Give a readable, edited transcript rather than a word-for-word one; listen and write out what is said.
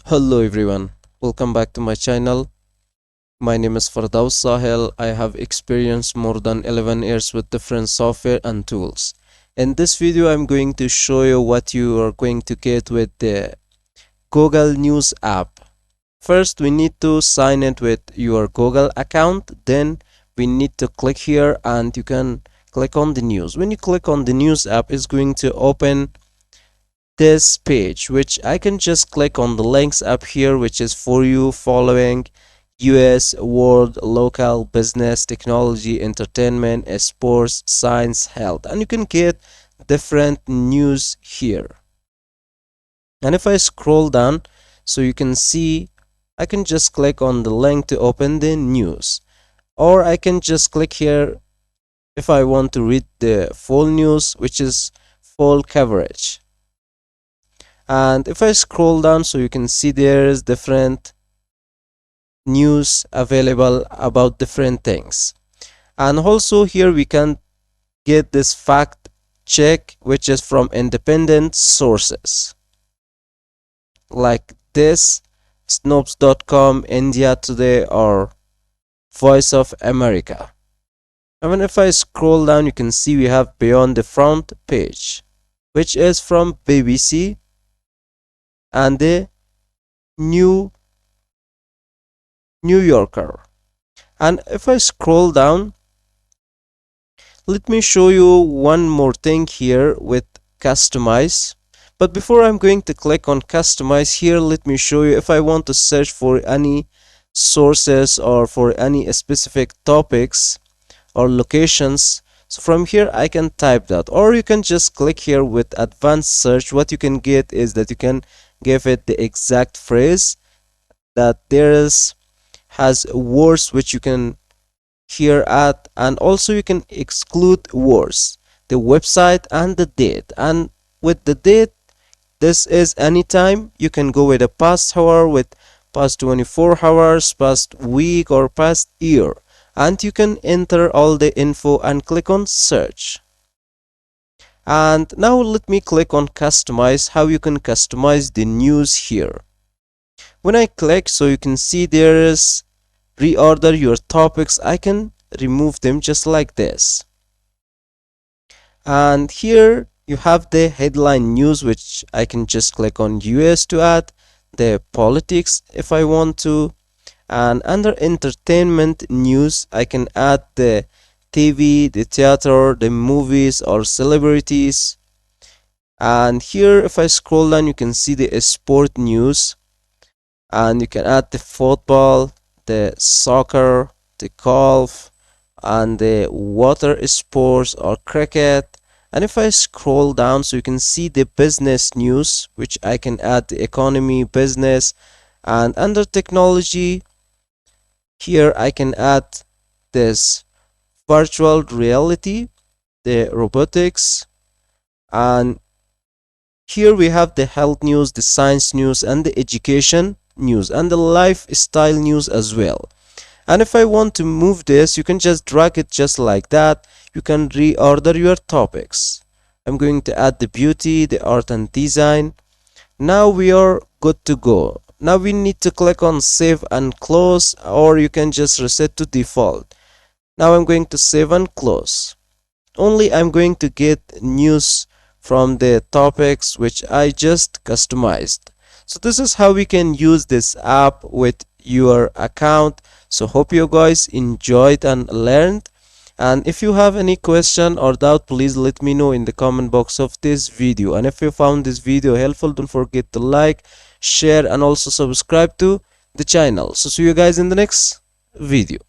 Hello everyone, welcome back to my channel. My name is Fardaus Sahel. I have experienced more than 11 years with different software and tools. In this video, I'm going to show you what you are going to get with the Google News app. First, we need to sign in with your Google account. Then we need to click here and you can click on the news. When you click on the news app, it's going to open this page, which I can just click on the links up here, which is for you following US, world, local, business, technology, entertainment, sports, science, health, and you can get different news here. And if I scroll down, so you can see, I can just click on the link to open the news, or I can just click here if I want to read the full news, which is full coverage. And if I scroll down, so you can see there is different news available about different things. And also here we can get this fact check, which is from independent sources like this, snopes.com, India Today, or Voice of America. And if I scroll down, you can see we have Beyond the Front page, which is from BBC and the New Yorker. And if I scroll down, let me show you one more thing here with customize. But before I'm going to click on customize here, let me show you if I want to search for any sources or for any specific topics or locations. So from here I can type that, or you can just click here with advanced search. What you can get is that you can give it the exact phrase that has words which you can hear at, and also you can exclude words, the website and the date. And with the date, this is anytime. You can go with a past hour, with past 24 hours, past week, or past year, and you can enter all the info and click on search. And now let me click on customize, how you can customize the news here. When I click, so you can see there is reorder your topics. I can remove them just like this. And here you have the headline news, which I can just click on US to add the politics if I want to. And under entertainment news, I can add the TV, the theater, the movies, or celebrities. And here if I scroll down, you can see the sport news, and you can add the football, the soccer, the golf, and the water sports or cricket. And if I scroll down, so you can see the business news, which I can add the economy, business. And under technology, here I can add this virtual reality, the robotics, and here we have the health news, the science news, and the education news, and the lifestyle news as well. And if I want to move this, you can just drag it just like that. You can reorder your topics. I'm going to add the beauty, the art and design. Now we are good to go. Now we need to click on save and close, or you can just reset to default. Now I'm going to save and close. Only I'm going to get news from the topics which I just customized. So this is how we can use this app with your account. So hope you guys enjoyed and learned. And if you have any question or doubt, please let me know in the comment box of this video. And if you found this video helpful, don't forget to like, share, and also subscribe to the channel. So see you guys in the next video.